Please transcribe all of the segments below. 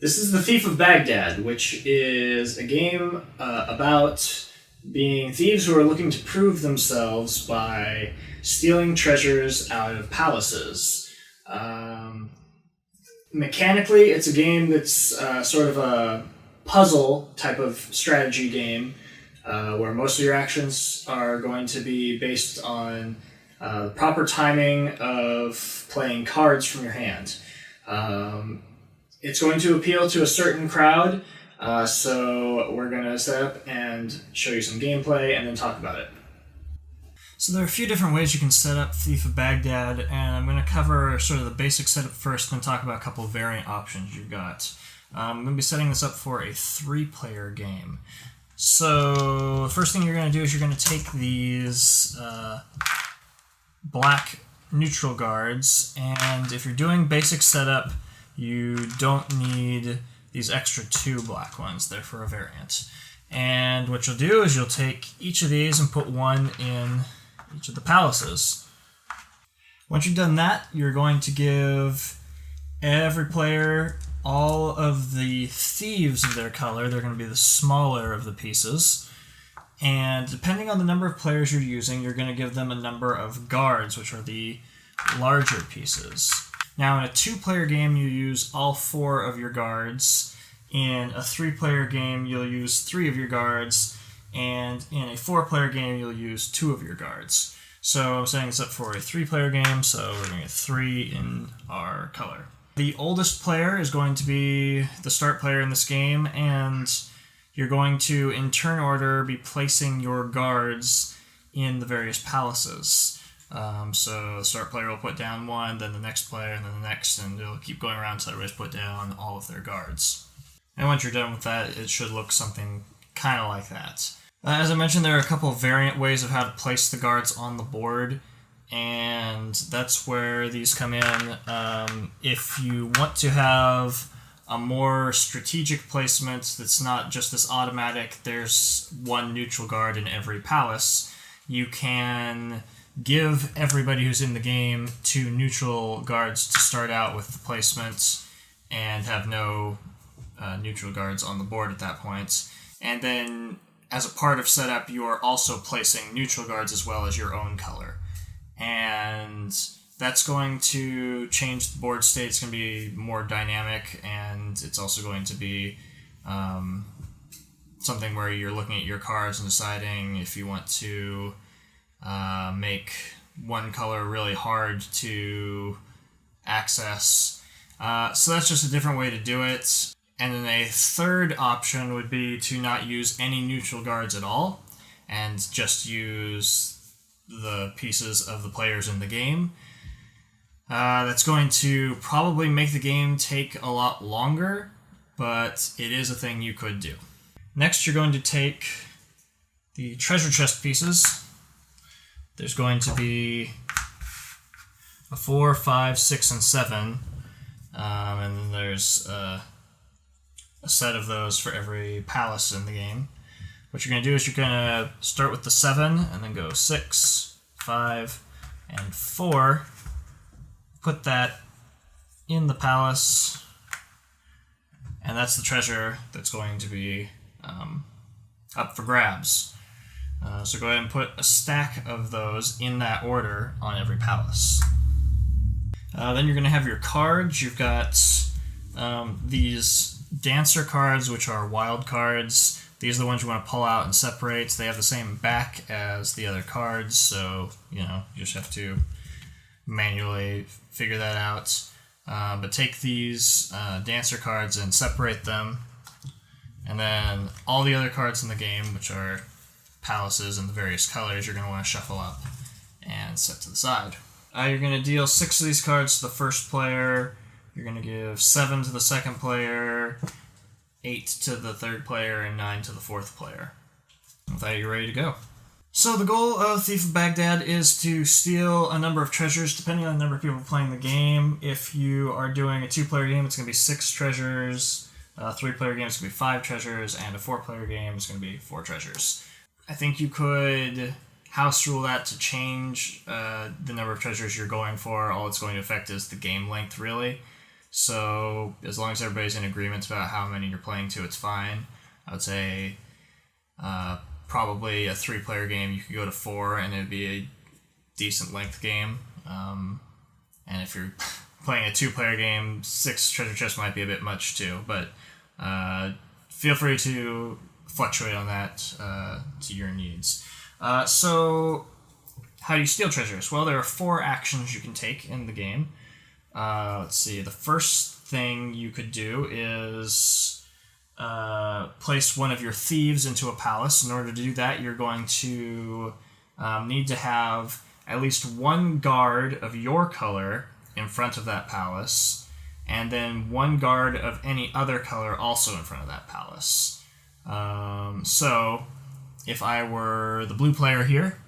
This is the Thief of Baghdad, which is a game about being thieves who are looking to prove themselves by stealing treasures out of palaces. Mechanically, it's a game that's sort of a puzzle type of strategy game where most of your actions are going to be based on the proper timing of playing cards from your hand. It's going to appeal to a certain crowd, so we're going to set up and show you some gameplay and then talk about it. So there are a few different ways you can set up Thief of Baghdad, and I'm going to cover sort of the basic setup first, then talk about a couple of variant options you've got. I'm going to be setting this up for a 3-player game. So the first thing you're going to do is you're going to take these black neutral guards, and if you're doing basic setup, you don't need these extra 2 black ones. They're for a variant. And what you'll do is you'll take each of these and put one in each of the palaces. Once you've done that, you're going to give every player all of the thieves of their color. They're going to be the smaller of the pieces. And depending on the number of players you're using, you're going to give them a number of guards, which are the larger pieces. Now, in a 2-player game, you use all 4 of your guards. In a 3-player game, you'll use 3 of your guards. And in a 4-player game, you'll use 2 of your guards. So I'm setting this up for a 3-player game, so we're going to get 3 in our color. The oldest player is going to be the start player in this game, and you're going to, in turn order, be placing your guards in the various palaces. So the start player will put down 1, then the next player, and then the next, and it'll keep going around until everybody's put down all of their guards. And once you're done with that, it should look something kind of like that. As I mentioned, there are a couple of variant ways of how to place the guards on the board, and that's where these come in. If you want to have a more strategic placement that's not just this automatic, there's 1 neutral guard in every palace, you can give everybody who's in the game 2 neutral guards to start out with the placement and have no neutral guards on the board at that point. And then, as a part of setup, you are also placing neutral guards as well as your own color. And that's going to change the board state. It's going to be more dynamic, and it's also going to be something where you're looking at your cards and deciding if you want to make one color really hard to access. So that's just a different way to do it. And then a third option would be to not use any neutral guards at all and just use the pieces of the players in the game. That's going to probably make the game take a lot longer, but it is a thing you could do. Next, you're going to take the treasure chest pieces. There's going to be a 4, 5, 6, and 7, and then there's a set of those for every palace in the game. What you're going to do is you're going to start with the 7, and then go 6, 5, and 4. Put that in the palace, and that's the treasure that's going to be up for grabs. So go ahead and put a stack of those in that order on every palace. Then you're going to have your cards. You've got these dancer cards, which are wild cards. These are the ones you want to pull out and separate. They have the same back as the other cards, so you just have to manually figure that out. But take these dancer cards and separate them, and then all the other cards in the game, which are palaces in the various colors, you're going to want to shuffle up and set to the side. You're going to deal 6 of these cards to the first player. You're going to give 7 to the second player, 8 to the third player, and 9 to the fourth player. With that, you're ready to go. So the goal of Thief of Baghdad is to steal a number of treasures, depending on the number of people playing the game. If you are doing a 2-player game, it's going to be 6 treasures. A 3-player game, it's going to be 5 treasures. And a 4-player game, it's going to be 4 treasures. I think you could house rule that to change the number of treasures you're going for. All it's going to affect is the game length, really. So as long as everybody's in agreement about how many you're playing to, it's fine. I would say probably a 3-player game you could go to 4 and it'd be a decent length game. And if you're playing a 2-player game, 6 treasure chests might be a bit much too. But feel free to fluctuate on that to your needs. So how do you steal treasures? Well, there are 4 actions you can take in the game. Let's see. The first thing you could do is place one of your thieves into a palace. In order to do that, you're going to need to have at least one guard of your color in front of that palace, and then one guard of any other color also in front of that palace. So if I were the blue player here,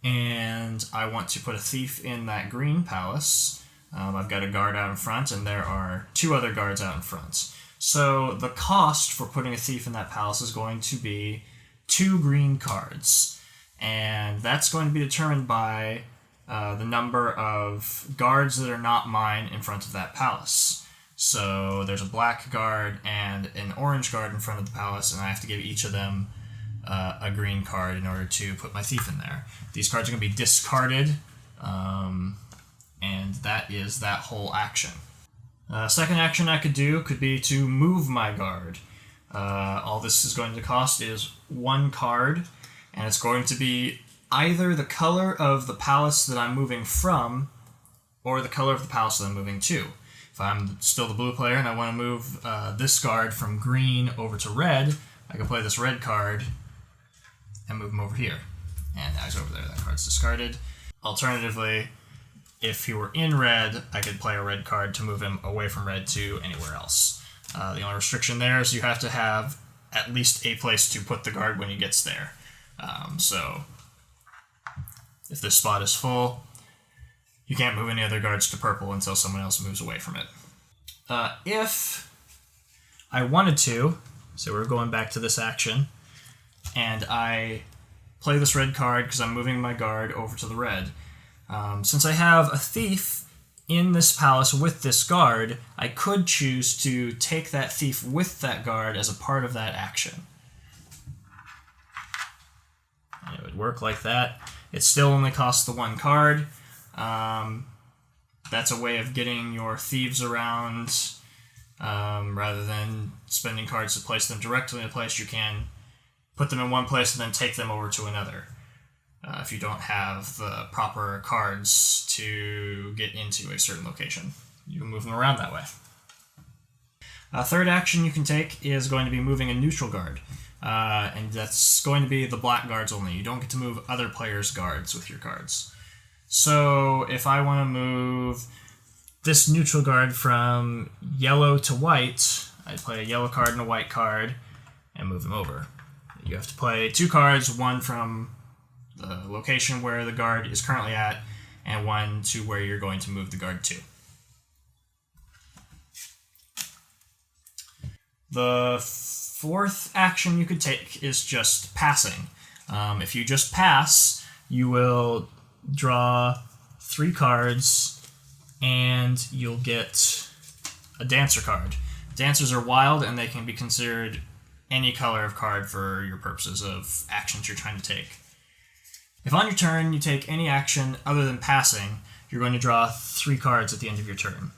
and I want to put a thief in that green palace, I've got a guard out in front, and there are 2 other guards out in front. So the cost for putting a thief in that palace is going to be 2 green cards. And that's going to be determined by the number of guards that are not mine in front of that palace. So there's a black guard and an orange guard in front of the palace, and I have to give each of them a green card in order to put my thief in there. These cards are going to be discarded, and that is that whole action. Second action I could do could be to move my guard. All this is going to cost is 1 card, and it's going to be either the color of the palace that I'm moving from or the color of the palace that I'm moving to. If I'm still the blue player and I want to move this guard from green over to red, I can play this red card and move him over here. And now he's over there. That card's discarded. Alternatively, if he were in red, I could play a red card to move him away from red to anywhere else. The only restriction there is you have to have at least a place to put the guard when he gets there. So if this spot is full, you can't move any other guards to purple until someone else moves away from it. If I wanted to, so we're going back to this action, and I play this red card because I'm moving my guard over to the red. Since I have a thief in this palace with this guard, I could choose to take that thief with that guard as a part of that action. And it would work like that. It still only costs the 1 card. That's a way of getting your thieves around. Rather than spending cards to place them directly in a place, you can put them in one place and then take them over to another. If you don't have the proper cards to get into a certain location, you can move them around that way. Third action you can take is going to be moving a neutral guard. And that's going to be the black guards only. You don't get to move other players' guards with your cards. So if I want to move this neutral guard from yellow to white, I'd play a yellow card and a white card and move them over. You have to play 2 cards, one from the location where the guard is currently at, and one to where you're going to move the guard to. The 4th action you could take is just passing. If you just pass, you will draw 3 cards, and you'll get a dancer card. Dancers are wild, and they can be considered any color of card for your purposes of actions you're trying to take. If on your turn you take any action other than passing, you're going to draw 3 cards at the end of your turn.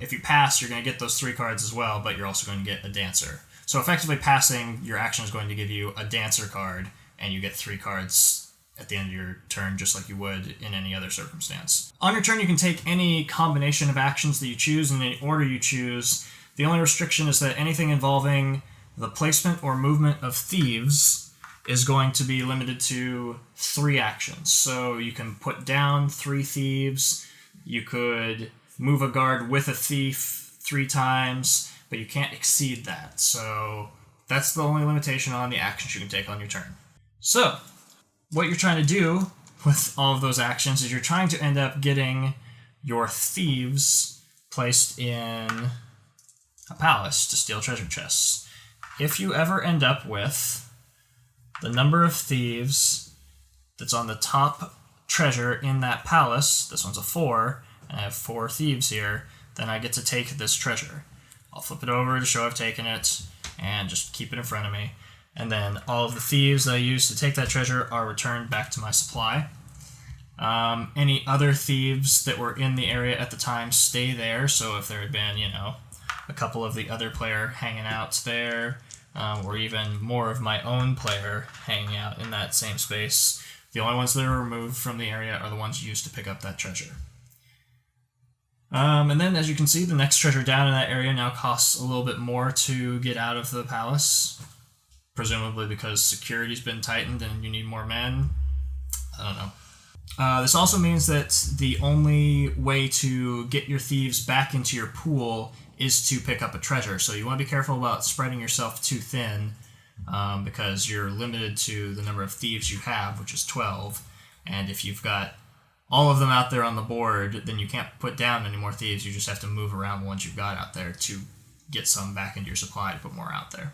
If you pass, you're going to get those 3 cards as well, but you're also going to get a dancer. So effectively passing, your action is going to give you a dancer card, and you get 3 cards at the end of your turn, just like you would in any other circumstance. On your turn, you can take any combination of actions that you choose in any order you choose. The only restriction is that anything involving the placement or movement of thieves is going to be limited to 3 actions. So you can put down 3 thieves, you could move a guard with a thief 3 times, but you can't exceed that. So that's the only limitation on the actions you can take on your turn. So what you're trying to do with all of those actions is you're trying to end up getting your thieves placed in a palace to steal treasure chests. If you ever end up with the number of thieves that's on the top treasure in that palace, this one's a 4, and I have 4 thieves here, then I get to take this treasure. I'll flip it over to show I've taken it, and just keep it in front of me. And then all of the thieves that I used to take that treasure are returned back to my supply. Any other thieves that were in the area at the time stay there, so if there had been, a couple of the other player hanging out there, or even more of my own player hanging out in that same space, the only ones that are removed from the area are the ones used to pick up that treasure. And then, as you can see, the next treasure down in that area now costs a little bit more to get out of the palace, presumably because security's been tightened and you need more men. I don't know. This also means that the only way to get your thieves back into your pool is to pick up a treasure. So you want to be careful about spreading yourself too thin, because you're limited to the number of thieves you have, which is 12. And if you've got all of them out there on the board, then you can't put down any more thieves. You just have to move around the ones you've got out there to get some back into your supply to put more out there.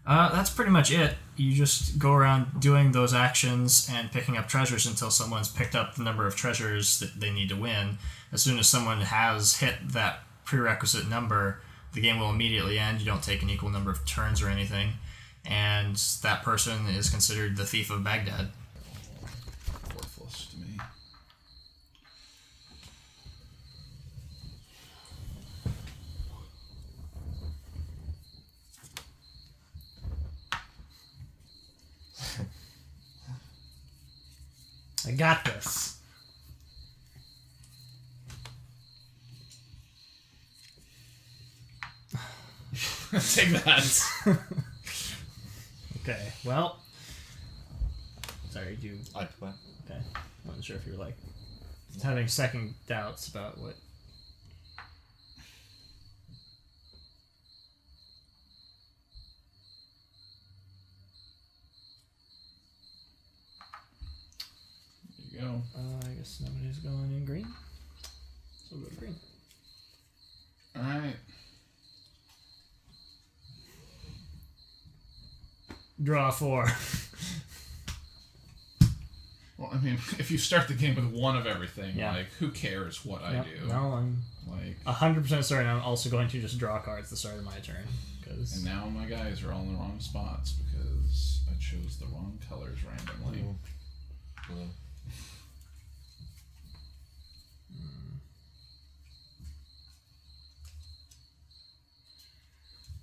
That's pretty much it. You just go around doing those actions and picking up treasures until someone's picked up the number of treasures that they need to win. As soon as someone has hit that prerequisite number, the game will immediately end. You don't take an equal number of turns or anything. And that person is considered the Thief of Baghdad. Worthless to me. I got this. Take that. Okay, well. Sorry, you. I play. Okay. I wasn't sure if you were having second doubts about what. There you go. I guess nobody's going in green. So we'll go to green. Alright. Draw 4. Well, I mean, if you start the game with one of everything, Yeah. like, who cares what I do? No, I'm Like, 100% certain I'm also going to just draw cards at the start of my turn. and now my guys are all in the wrong spots because I chose the wrong colors randomly. Blue.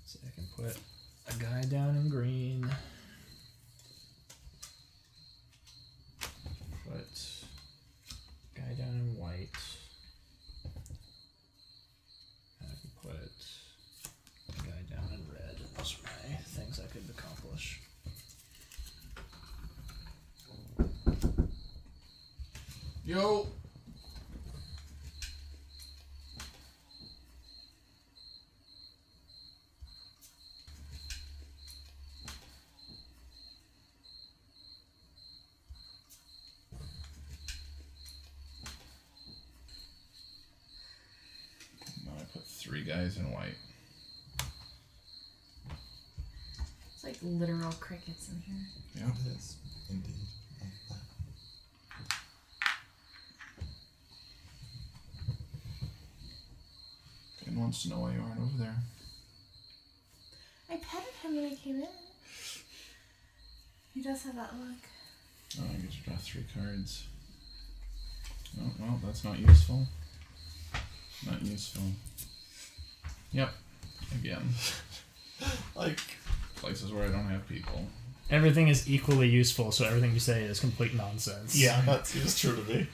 So I can put a guy down in green. Put a guy down in white. And I can put a guy down in red. Those are my things I could accomplish. Yo! Now I put 3 guys in white. It's like literal crickets in here. Yeah. It is, indeed. Finn wants to know why you aren't over there. I petted him when I came in. He does have that look. Oh, I get to draw 3 cards. Oh, well, that's not useful. Not useful. Yep. Again. Like, Places where I don't have people. Everything is equally useful, so everything you say is complete nonsense. yeah, that seems true to me.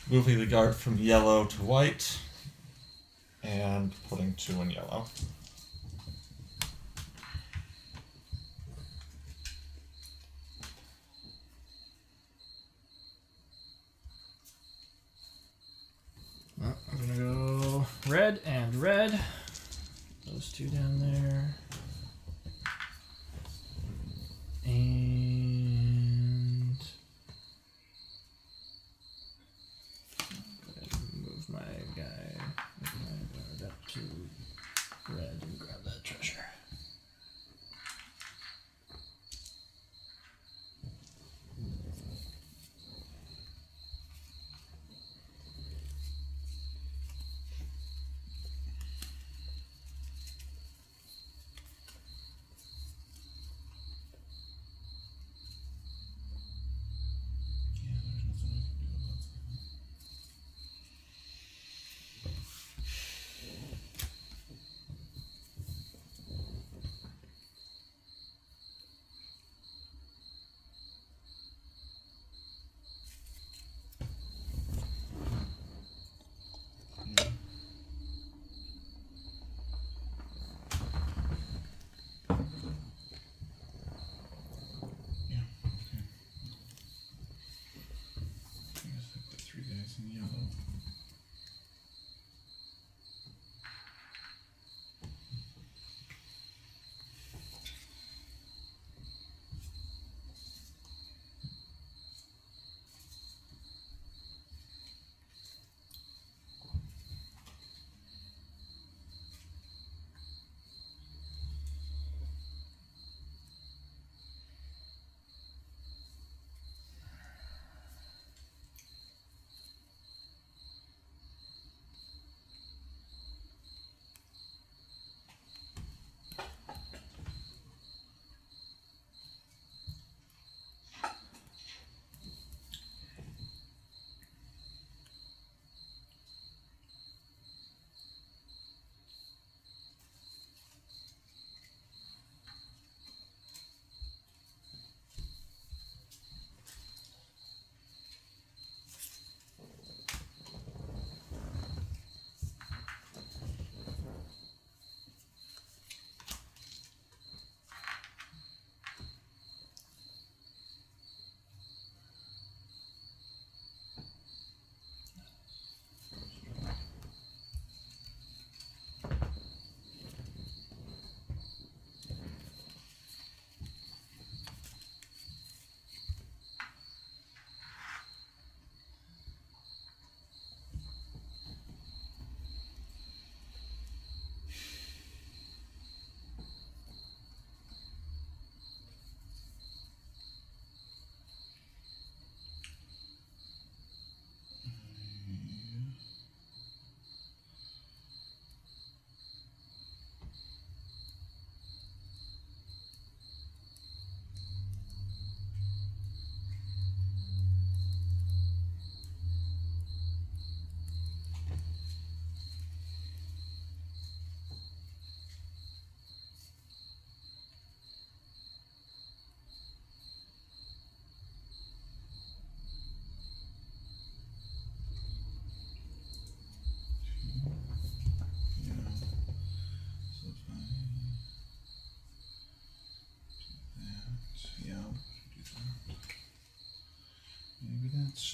Moving the guard from yellow to white, and putting 2 in yellow. Well, I'm gonna go red and red. Those 2 down there. And go ahead and move my guy, move my guard up to red and grab that treasure.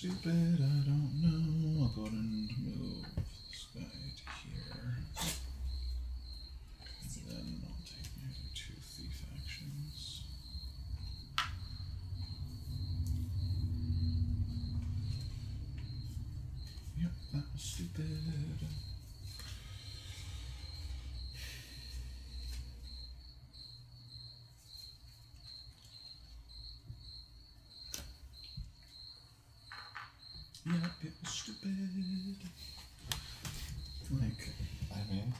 stupid? I don't know. I'll go ahead and move this guy to here. And then I'll take my other 2 thief actions. Yep, that was stupid. Yep, it was stupid. Like, I mean,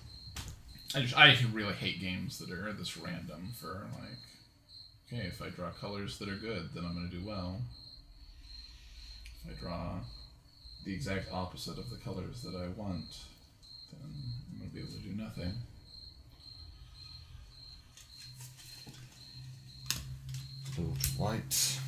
I really hate games that are this random for like, okay, if I draw colors that are good, then I'm gonna do well. If I draw the exact opposite of the colors that I want, then I'm gonna be able to do nothing. blue to white.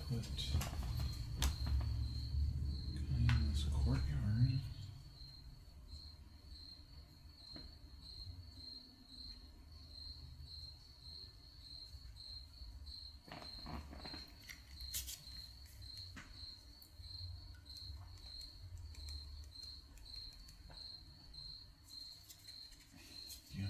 Put guy in this courtyard. Yeah.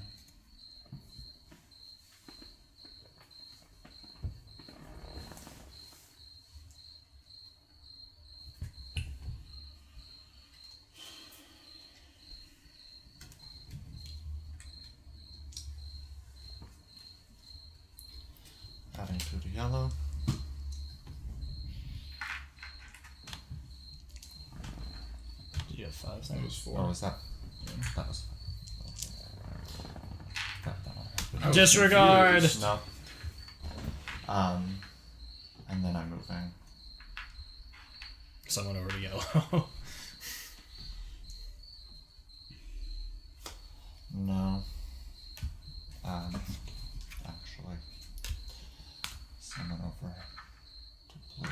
Adding 2 to yellow. Did you have 5? That was 4. Oh, was that? Yeah. That was. I was Disregard! confused. No. And then I'm moving. Someone over to yellow. No. Actually, someone over to blue.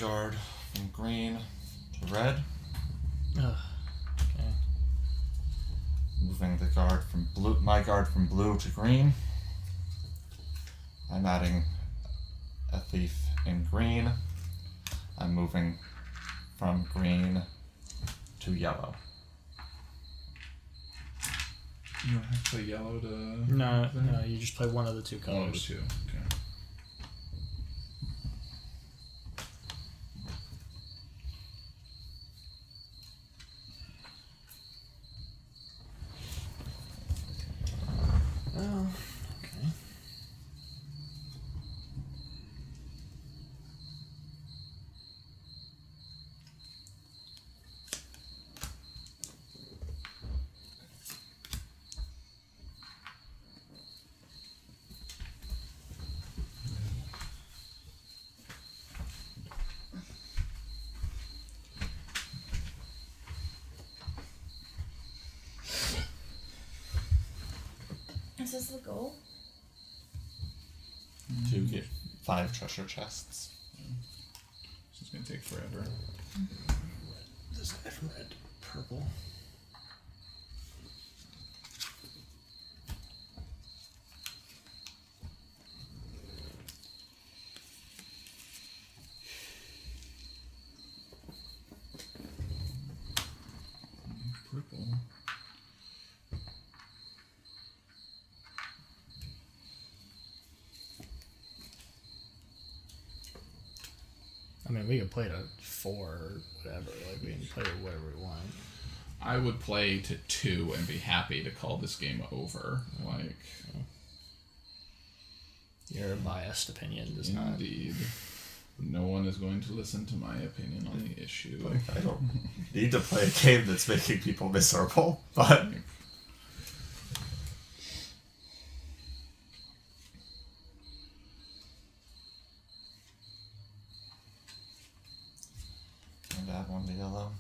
guard from green to red. Ugh. Okay. Moving the guard from blue, my guard from blue to green. I'm adding a thief in green. I'm moving from green to yellow. You don't have to play yellow to. No, you just play one of the two colors. One of the two. Okay. Oh, okay. Is this the goal? To get 5 treasure chests. This is gonna take forever. This guy from red, purple. Purple. I mean, we could play to 4 or whatever. Like, we can play to whatever we want. I would play to 2 and be happy to call this game over. Like, Your biased opinion does not. indeed. No one is going to listen to my opinion on the issue. Like, I don't need to play a game that's making people miserable, but and add 1 to yellow.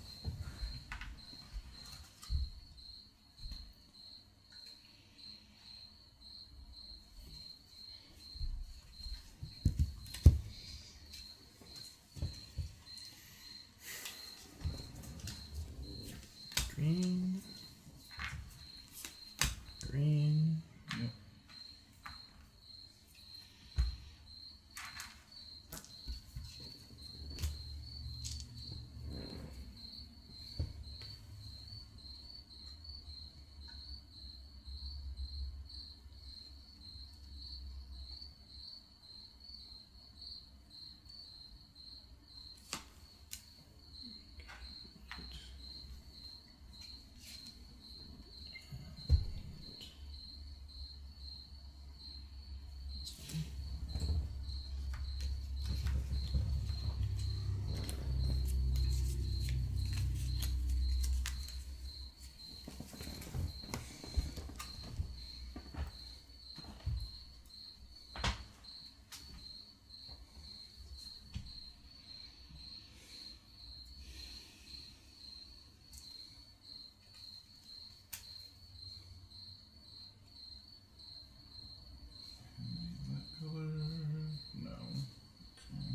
Green. Green. Yep. That color? No. Okay.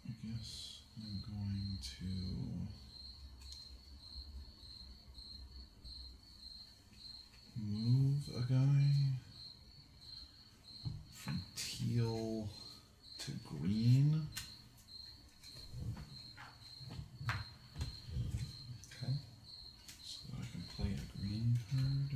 I guess I'm going to move a guy from teal to green. Okay. So that I can play a green card.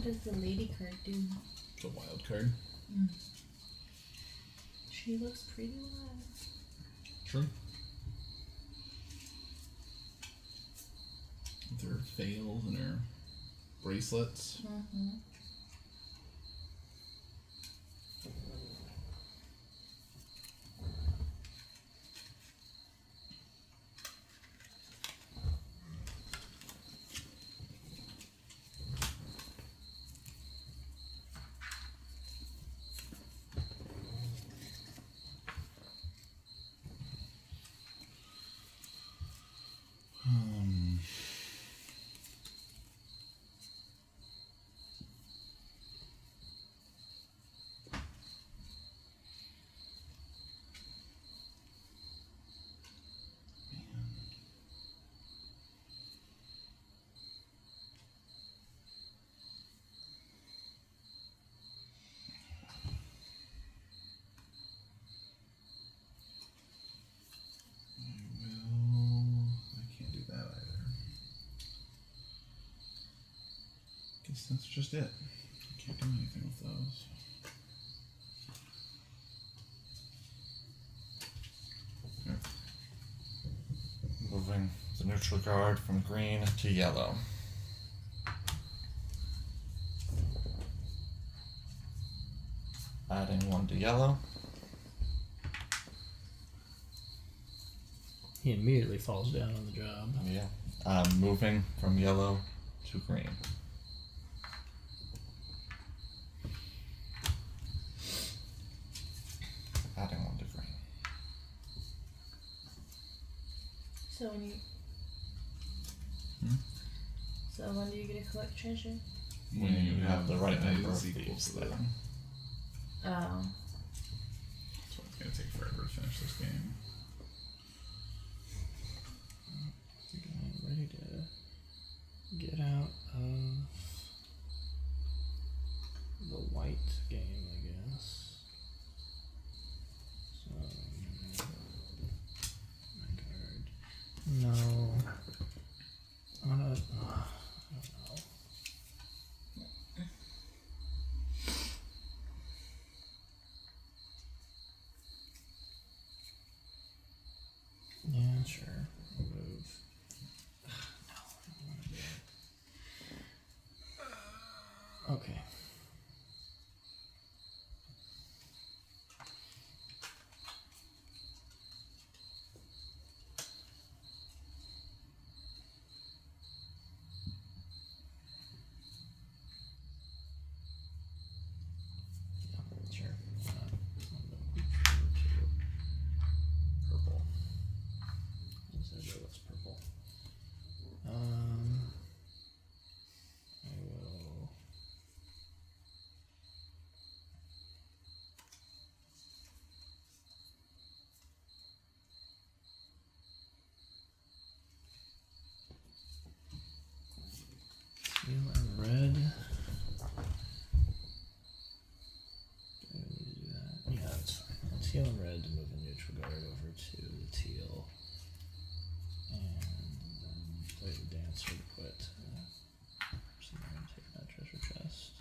does the lady card do? The wild card. She looks pretty wild. True. With her veils and her bracelets. Mm-hmm. Guess that's just it. I can't do anything with those. Moving the neutral guard from green to yellow. Adding 1 to yellow. He immediately falls down on the job. Yeah. Moving from yellow to green. Adding 1 to green. So when you... So when do you get to collect treasure? When you have the right that number of is equal thieves to there. the- Oh. That's why it's going to take forever to finish this game. I'm ready to get out of the white game, I guess. So, my card. No. I don't know. Yeah, sure. I'll move. No, I don't want to do it. Okay. Yeah, sure. Purple. Let's go with purple. I will. Teal and red. Do I need to do that? Yeah, that's fine. Teal and red to move the neutral guard over to the teal. And then play the dancer to put something and take that treasure chest.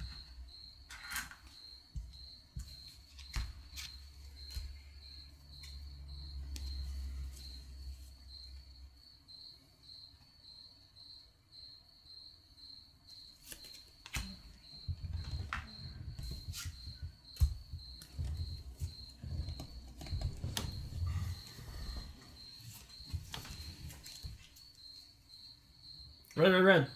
Red, red, red.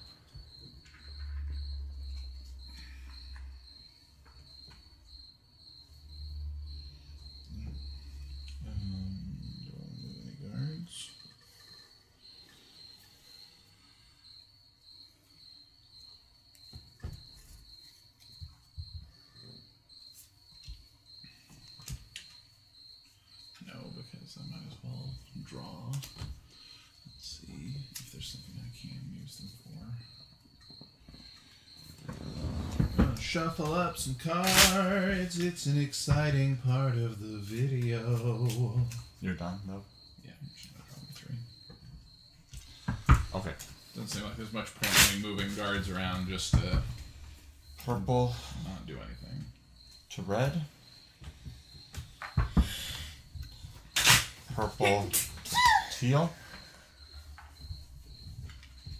Do I move any guards? No, because I might as well draw. Let's see if there's something I can use them for. Gonna shuffle up some cards. It's an exciting part of the video. You're done, though? Yeah, probably 3. Okay. Doesn't seem like there's much point in me moving guards around just to Purple Not do anything. to red. Purple teal.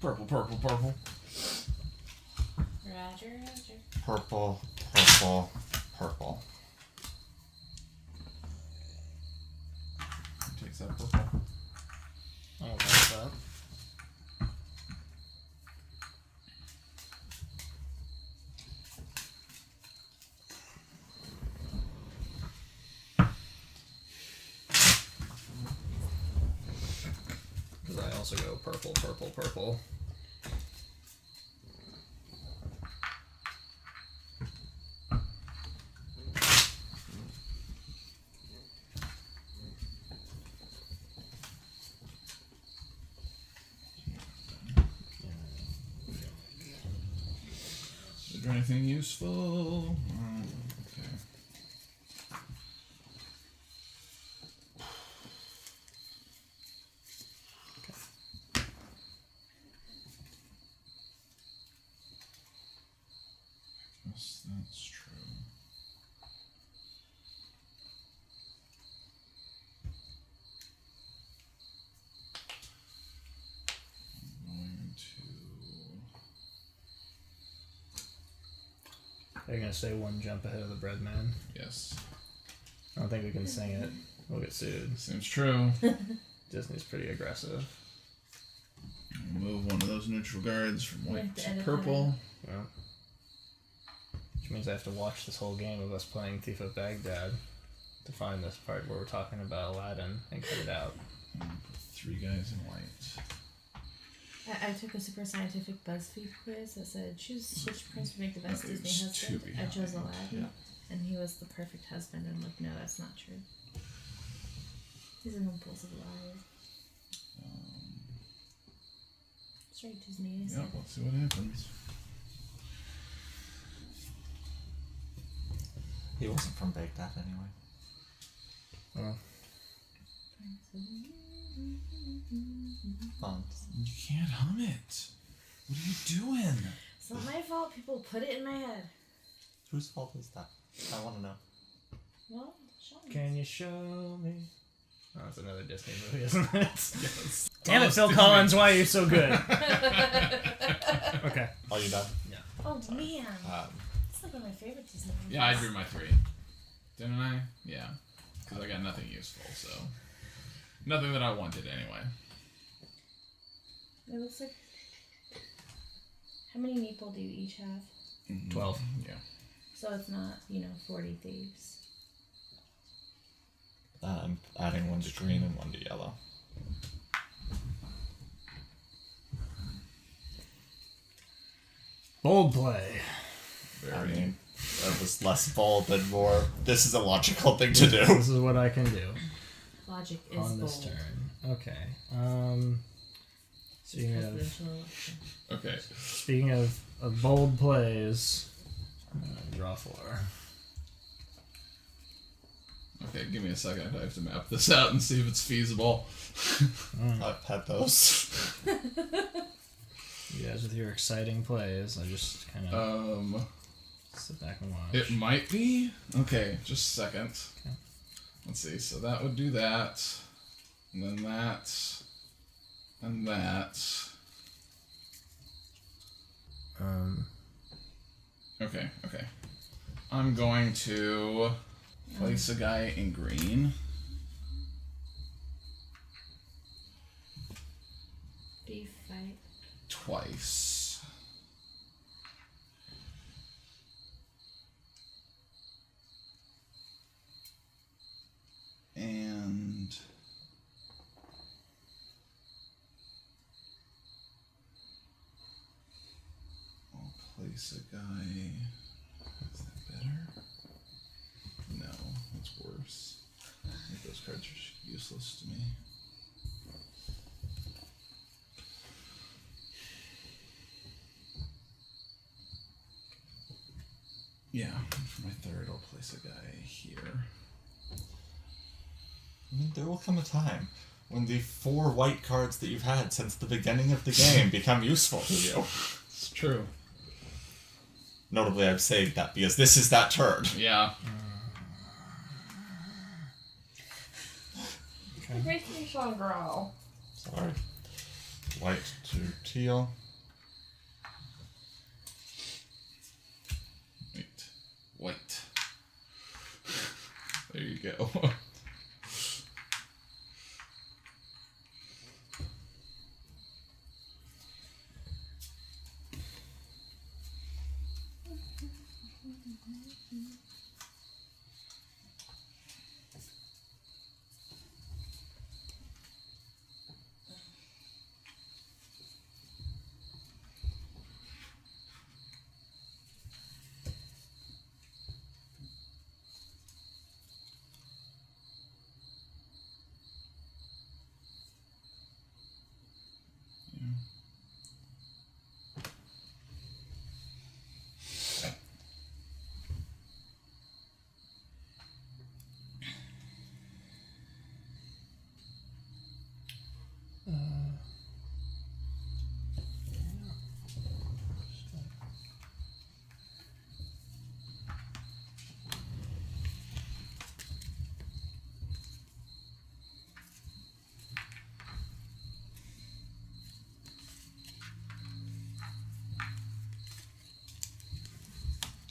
Purple, purple, purple. Roger, roger. Purple, purple, purple. Who takes that purple? I don't like that. Because I also go purple, purple, purple. Is there anything useful? Okay. Guess that's true. I'm going to. Are you gonna say one jump ahead of the bread man? Yes. I don't think we can sing it. We'll get sued. Seems true. Disney's pretty aggressive. Move one of those neutral guards from white Like the to edit purple. Yeah. Which means I have to watch this whole game of us playing Thief of Baghdad to find this part where we're talking about Aladdin and cut it out. And put 3 guys in white. I took a super scientific BuzzFeed quiz that said choose which prince would make the best Okay, Disney it's two husband. I chose behind. Aladdin, and he was the perfect husband. And like, no, that's not true. He's an impulsive liar. Straight Disney. Yeah, let's see what happens. He wasn't from Baghdad anyway. Well, Fun. You can't hum it. What are you doing? It's not my fault. People put it in my head. Whose fault is that? I want to know. Well, Sean. can you show me? Oh, that's another Disney movie, isn't it? Yes. Damn Oh, it, it's Phil Disney. Collins, why are you so good? Okay. Are you done? Oh man, Um, it's like one of my favorite Disney movies. Yeah, I drew my 3. Didn't I? Yeah. Because I got nothing useful, so. Nothing that I wanted anyway. It looks like. How many meeple do you each have? 12. Yeah. So it's not, 40 thieves. I'm adding one to green and one to yellow. Bold play. I Very. mean, that was less bold and more. This is a logical thing to do. This is what I can do Logic is on this bold. turn. Okay. Speaking of Presidential election. Okay. speaking of bold plays, draw 4. Okay, give me a second. I have to map this out and see if it's feasible. I've had those. You guys with your exciting plays, I just kind of sit back and watch. It might be. Okay, just a second. Okay. Let's see. So that would do that, and then that, and that. Okay. Okay. I'm going to place a guy in green. Beef fight. Twice. And I'll place a guy. Is that better? No, that's worse. I think those cards are useless to me. Yeah, for my 3rd, I'll place a guy here. I mean, there will come a time when the 4 white cards that you've had since the beginning of the game become useful to you. It's true. Notably, I've saved that because this is that turn. Yeah. It makes me so growl. Sorry. White to teal. Wait. White. There you go.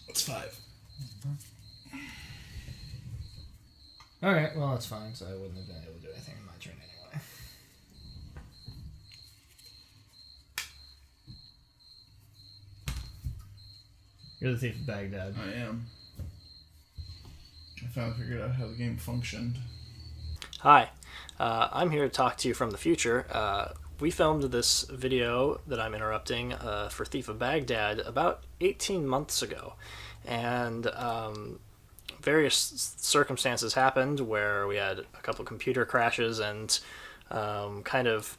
It's 5. Okay, well, that's fine, so I wouldn't have been able to do anything in my turn anyway. You're the Thief of Baghdad. I am. I finally figured out how the game functioned. Hi, I'm here to talk to you from the future. We filmed this video that I'm interrupting for Thief of Baghdad about 18 months ago, and various circumstances happened where we had a couple computer crashes and kind of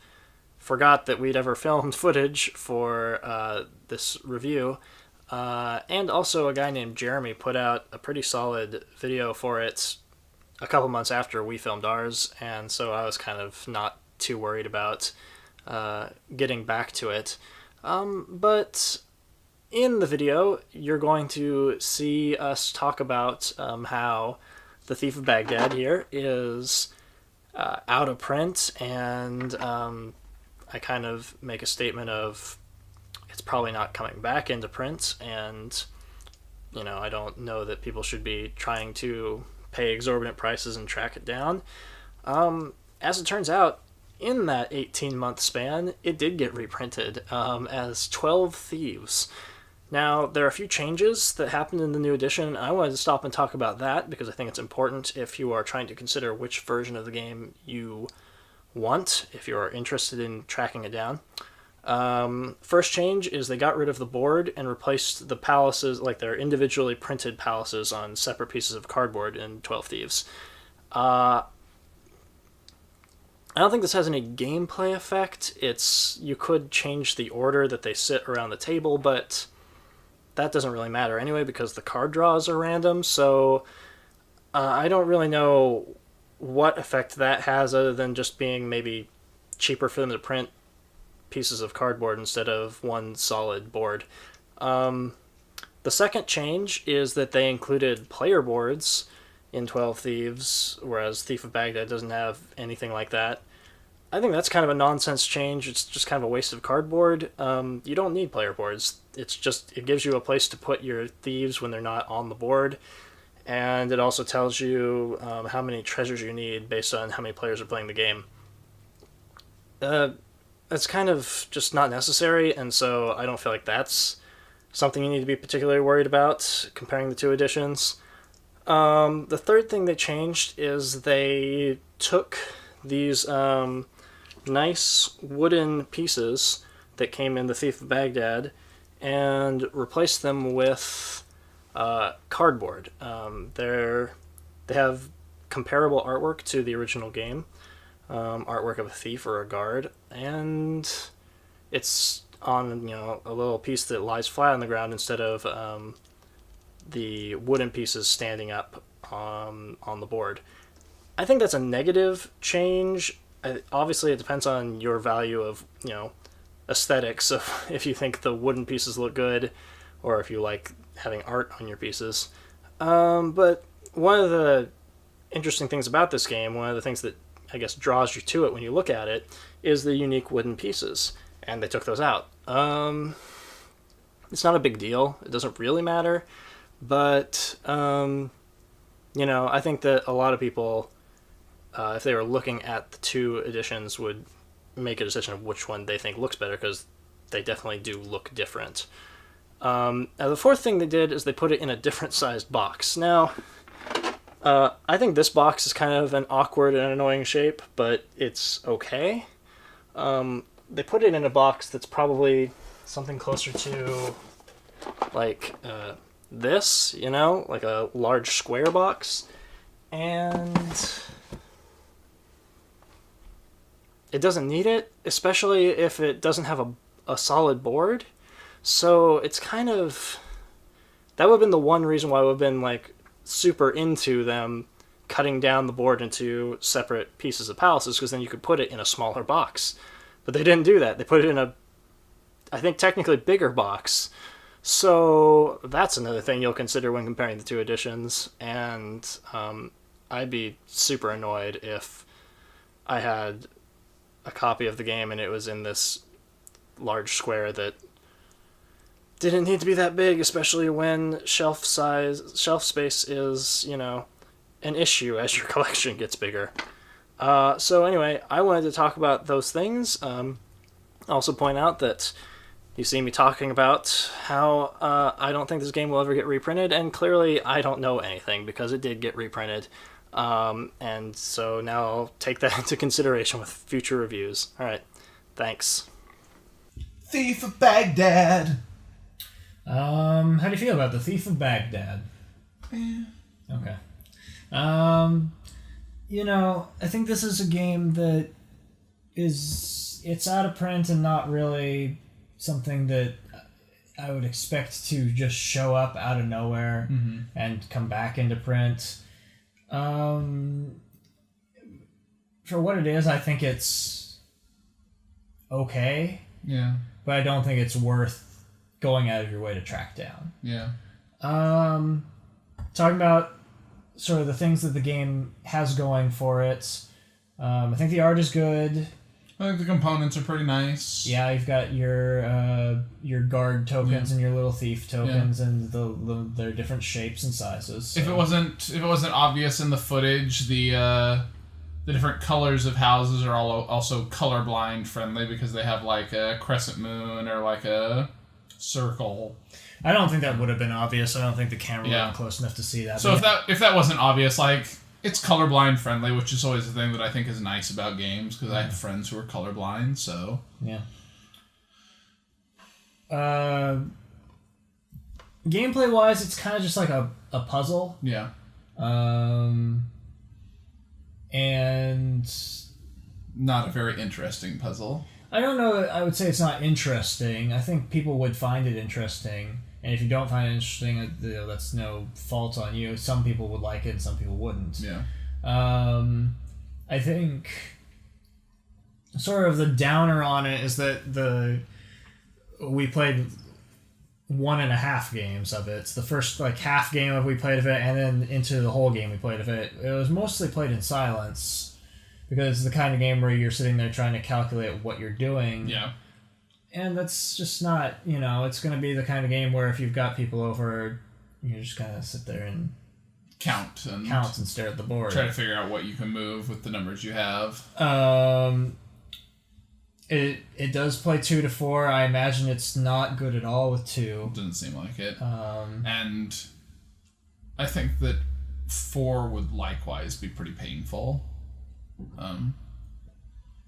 forgot that we'd ever filmed footage for this review. And also a guy named Jeremy put out a pretty solid video for it a couple months after we filmed ours, and so I was kind of not too worried about getting back to it. But in the video, you're going to see us talk about how the Thief of Baghdad here is out of print, and I kind of make a statement of it's probably not coming back into print, and I don't know that people should be trying to pay exorbitant prices and track it down. As it turns out, in that 18-month span, it did get reprinted as 12 Thieves. Now, there are a few changes that happened in the new edition. I wanted to stop and talk about that because I think it's important if you are trying to consider which version of the game you want, if you are interested in tracking it down. First change is they got rid of the board and replaced the palaces, like their individually printed palaces, on separate pieces of cardboard in 12 Thieves. I don't think this has any gameplay effect. You could change the order that they sit around the table, but that doesn't really matter anyway because the card draws are random, so I don't really know what effect that has other than just being maybe cheaper for them to print pieces of cardboard instead of one solid board. The second change is that they included player boards in 12 Thieves, whereas Thief of Baghdad doesn't have anything like that. I think that's kind of a nonsense change. It's just kind of a waste of cardboard. You don't need player boards. It gives you a place to put your thieves when they're not on the board, and it also tells you how many treasures you need based on how many players are playing the game. That's kind of just not necessary, and so I don't feel like that's something you need to be particularly worried about comparing the two editions. The third thing they changed is they took these nice wooden pieces that came in the Thief of Baghdad and replaced them with cardboard. They have comparable artwork to the original game, artwork of a thief or a guard, and it's on a little piece that lies flat on the ground instead of the wooden pieces standing up on the board. I think that's a negative change. Obviously, it depends on your value of aesthetics. So if you think the wooden pieces look good, or if you like having art on your pieces. But one of the interesting things about this game, one of the things that I guess draws you to it when you look at it, is the unique wooden pieces, and they took those out. It's not a big deal. It doesn't really matter, but I think that a lot of people, if they were looking at the two editions, would make a decision of which one they think looks better, because they definitely do look different. Now the fourth thing they did is they put it in a different sized box. Now, I think this box is kind of an awkward and annoying shape, but it's okay. They put it in a box that's probably something closer to like this, like a large square box. And it doesn't need it, especially if it doesn't have a solid board. So it's kind of... That would have been the one reason why I would have been like super into them cutting down the board into separate pieces of palaces, because then you could put it in a smaller box. But they didn't do that. They put it in a, I think, technically bigger box. So that's another thing you'll consider when comparing the two editions. And I'd be super annoyed if I had a copy of the game and it was in this large square that didn't need to be that big, especially when shelf space is, an issue as your collection gets bigger. So anyway, I wanted to talk about those things. Also point out that you see me talking about how I don't think this game will ever get reprinted, and clearly I don't know anything, because it did get reprinted. And so now I'll take that into consideration with future reviews. Alright, thanks. Thief of Baghdad! How do you feel about the Thief of Baghdad? Okay. I think this is a game that it's out of print and not really something that I would expect to just show up out of nowhere and come back into print. For what it is, I think it's okay. Yeah. But I don't think it's worth going out of your way to track down. Yeah. Talking about sort of the things that the game has going for it. I think the art is good. I think the components are pretty nice. Yeah, you've got your guard tokens and your little thief tokens, and their different shapes and sizes. So. If it wasn't obvious in the footage, the different colors of houses are all also colorblind friendly, because they have like a crescent moon or like a circle. I don't think that would have been obvious. I don't think the camera would have been close enough to see that. So if that wasn't obvious, like, it's colorblind friendly, which is always the thing that I think is nice about games, because I have friends who are colorblind, so... Yeah. Gameplay-wise, it's kind of just like a puzzle. Yeah. And... Not a very interesting puzzle. I don't know, I would say it's not interesting. I think people would find it interesting. And if you don't find it interesting, that's no fault on you. Some people would like it and some people wouldn't. Yeah. I think sort of the downer on it is that we played 1.5 games of it. It's the first half game of we played of it, and then into the whole game we played of it. It was mostly played in silence, because it's the kind of game where you're sitting there trying to calculate what you're doing. Yeah. And that's just not, it's going to be the kind of game where if you've got people over, you just kind of sit there and count and stare at the board. Try to figure out what you can move with the numbers you have. It does play 2 to 4. I imagine it's not good at all with 2. Doesn't seem like it. And I think that 4 would likewise be pretty painful.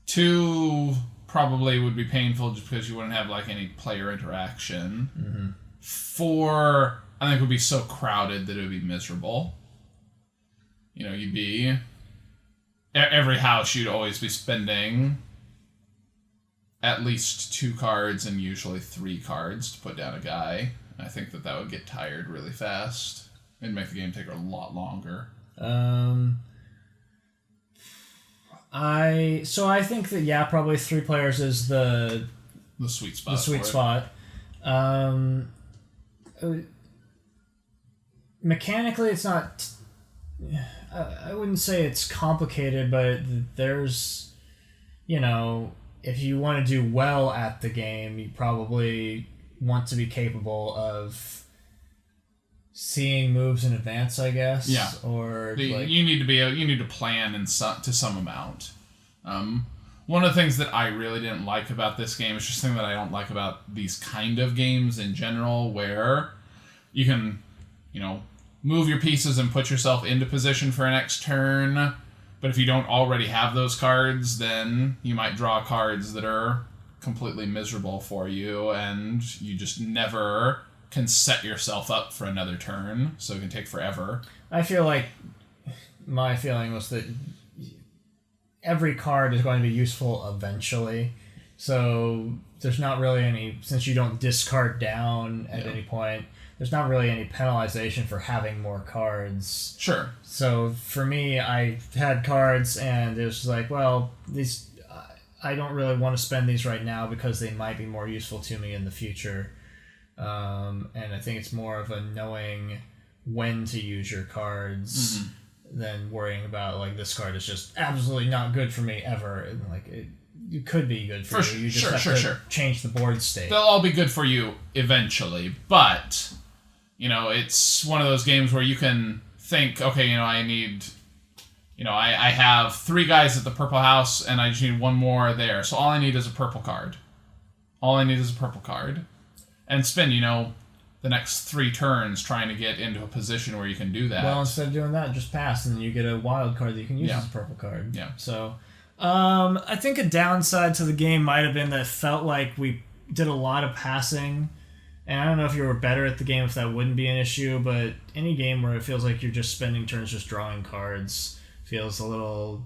2 probably would be painful just because you wouldn't have any player interaction. Mm-hmm. 4, I think, would be so crowded that it would be miserable. You'd be... Every house you'd always be spending at least 2 cards and usually 3 cards to put down a guy. I think that would get tired really fast and make the game take a lot longer. I think that probably 3 players is the sweet spot. The sweet spot. mechanically, it's not. I wouldn't say it's complicated, but there's, if you want to do well at the game, you probably want to be capable of seeing moves in advance, I guess. Yeah. Or you need to plan to some amount. One of the things that I really didn't like about this game is just something that I don't like about these kind of games in general, where you can, move your pieces and put yourself into position for a next turn. But if you don't already have those cards, then you might draw cards that are completely miserable for you, and you just never can set yourself up for another turn, so it can take forever. I feel like my feeling was that every card is going to be useful eventually, so there's not really any, since you don't discard down at any point, there's not really any penalization for having more cards. Sure. So for me, I had cards, and it was like, well, these I don't really want to spend these right now because they might be more useful to me in the future. And I think it's more of a knowing when to use your cards than worrying about, like, this card is just absolutely not good for me ever. And, like, it could be good for you. You just have to change the board state. They'll all be good for you eventually, but, it's one of those games where you can think, okay, I need... I have 3 guys at the purple house, and I just need 1 more there. So all I need is a purple card. And spend, the next 3 turns trying to get into a position where you can do that. Well, instead of doing that, just pass, and then you get a wild card that you can use as a purple card. Yeah. So, I think a downside to the game might have been that it felt like we did a lot of passing. And I don't know if you were better at the game if that wouldn't be an issue, but any game where it feels like you're just spending turns just drawing cards feels a little...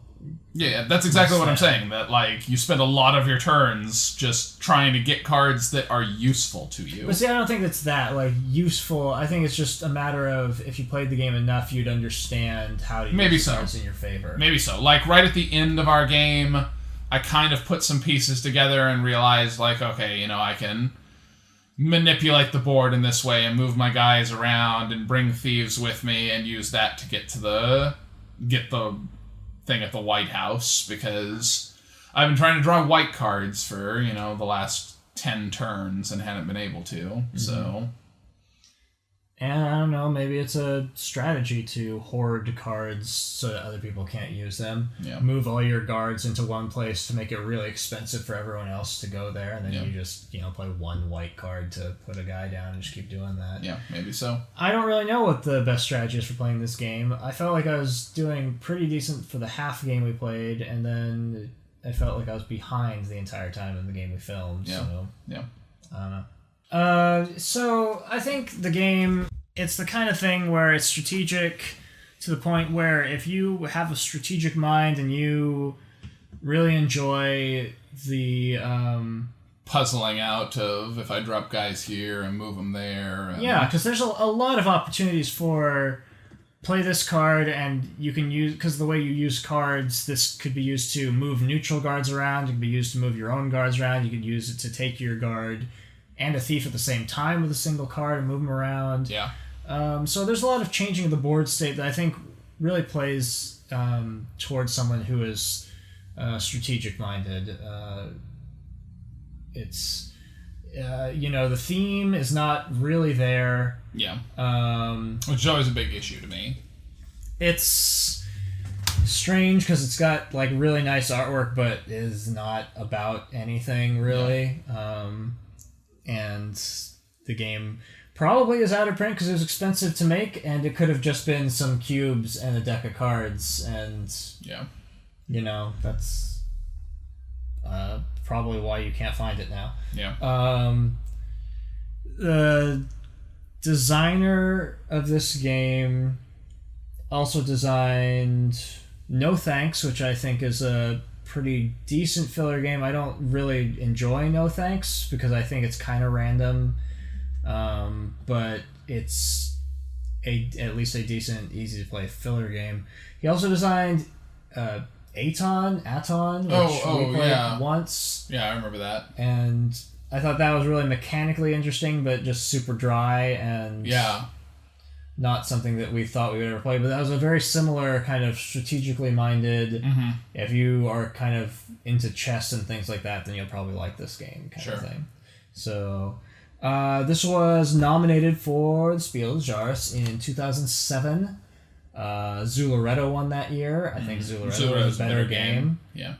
Yeah, that's exactly what I'm saying. That, like, you spend a lot of your turns just trying to get cards that are useful to you. But see, I don't think it's that, like, useful. I think it's just a matter of, if you played the game enough, you'd understand how to use cards in your favor. Maybe so. Like, right at the end of our game, I kind of put some pieces together and realized, like, okay, I can manipulate the board in this way and move my guys around and bring thieves with me and use that to get the thing at the White House, because I've been trying to draw white cards for, the last 10 turns and hadn't been able to, so... And I don't know, maybe it's a strategy to hoard cards so that other people can't use them. Yeah. Move all your guards into one place to make it really expensive for everyone else to go there, and then you just, play 1 white card to put a guy down and just keep doing that. Yeah, maybe so. I don't really know what the best strategy is for playing this game. I felt like I was doing pretty decent for the half game we played, and then I felt like I was behind the entire time in the game we filmed. Yeah. So, Yeah. I don't know. So I think the game, it's the kind of thing where it's strategic to the point where if you have a strategic mind and you really enjoy the puzzling out of, if I drop guys here and move them there. And... Yeah, because there's a lot of opportunities for play this card, and you can use, because the way you use cards, this could be used to move neutral guards around, it can be used to move your own guards around, you could use it to take your guard and a thief at the same time with a single card and move them around. Yeah. So there's a lot of changing of the board state that I think really plays towards someone who is strategic-minded. It's, the theme is not really there. Yeah. Which is always a big issue to me. It's strange because it's got, like, really nice artwork, but is not about anything, really. Yeah. And the game probably is out of print because it was expensive to make, and it could have just been some cubes and a deck of cards, and that's probably why you can't find it now. Yeah. The designer of this game also designed No Thanks, which I think is a pretty decent filler game. I don't really enjoy No Thanks because I think it's kind of random, but it's at least a decent, easy to play filler game. He also designed Aton, which we played once. Yeah, I remember that. And I thought that was really mechanically interesting, but just super dry and not something that we thought we would ever play, but that was a very similar kind of strategically minded. Mm-hmm. If you are kind of into chess and things like that, then you'll probably like this game kind of thing. So, this was nominated for the Spiel des Jahres in 2007. Zularetto won that year. I think Zularetto was a better game. Yeah.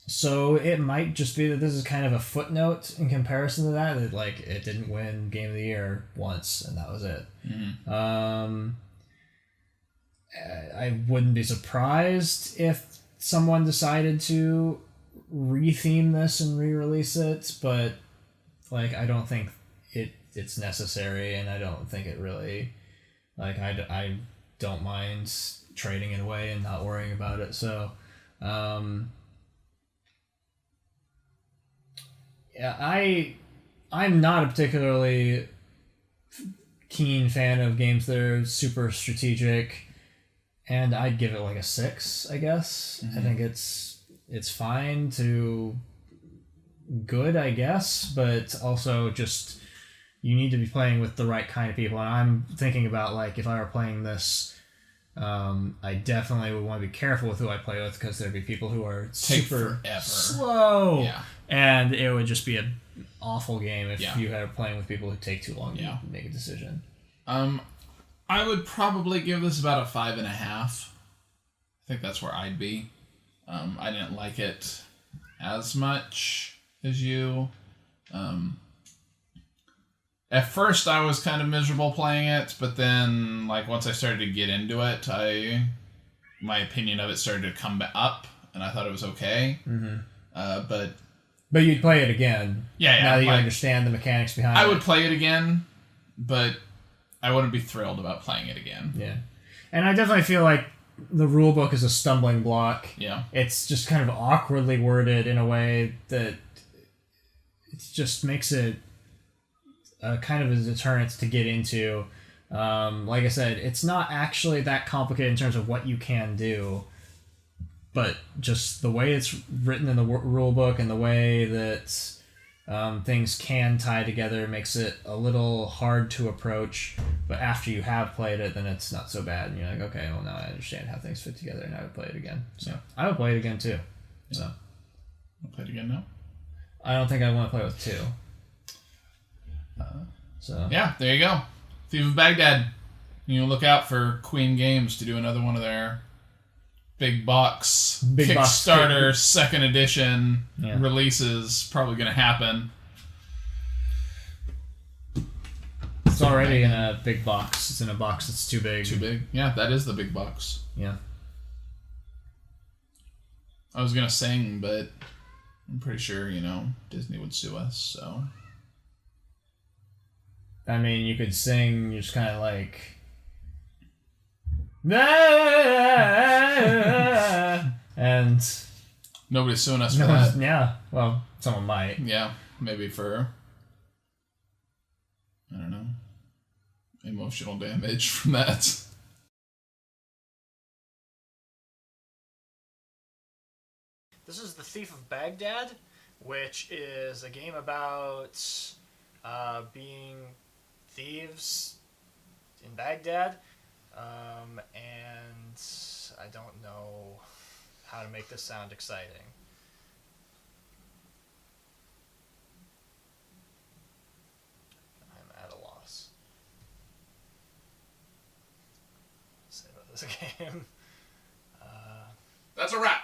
So it might just be that this is kind of a footnote in comparison to that like it didn't win Game of the Year once and that was it. I wouldn't be surprised if someone decided to retheme this and re-release it, but like I don't think it's necessary, and I don't think it really like I don't mind trading it away and not worrying about it. So yeah, I'm not a particularly keen fan of games that are super strategic, and I'd give it like a 6, I guess. I think it's fine to good, I guess, but also just you need to be playing with the right kind of people. And I'm thinking about like if I were playing this, I definitely would want to be careful with who I play with because there'd be people who are super slow. Yeah. And it would just be an awful game if Yeah. you had playing with people who take too long to make a decision. I would probably give this about a 5.5. I think that's where I'd be. I didn't like it as much as you. At first, I was kind of miserable playing it, but then, like, once I started to get into it, my opinion of it started to come up, and I thought it was okay. But you'd play it again. Yeah. Now that you understand the mechanics behind it. I would play it again, but I wouldn't be thrilled about playing it again. Yeah. And I definitely feel like the rule book is a stumbling block. Yeah. It's just kind of awkwardly worded in a way that it just makes it kind of a deterrent to get into. Like I said, it's not actually that complicated in terms of what you can do, but just the way it's written in the rule book and the way that things can tie together makes it a little hard to approach. But after you have played it, then it's not so bad, and you're like, okay, well now I understand how things fit together, and I would play it again. So I would play it again too. So I'll play it again now. I don't think I want to play with 2. So yeah, there you go. Thief of Baghdad. You look out for Queen Games to do another one of their big box Kickstarter second edition releases. Probably going to happen. It's already in a big box. It's in a box that's too big. Too big? Yeah, that is the big box. Yeah. I was going to sing, but I'm pretty sure, Disney would sue us, so... I mean, you could sing just kind of like... and... Nobody's suing us for that. Yeah, well, someone might. Yeah, maybe for... I don't know. Emotional damage from that. This is the Thief of Baghdad, which is a game about being thieves in Baghdad, and I don't know how to make this sound exciting. I'm at a loss. Say about this game. That's a wrap.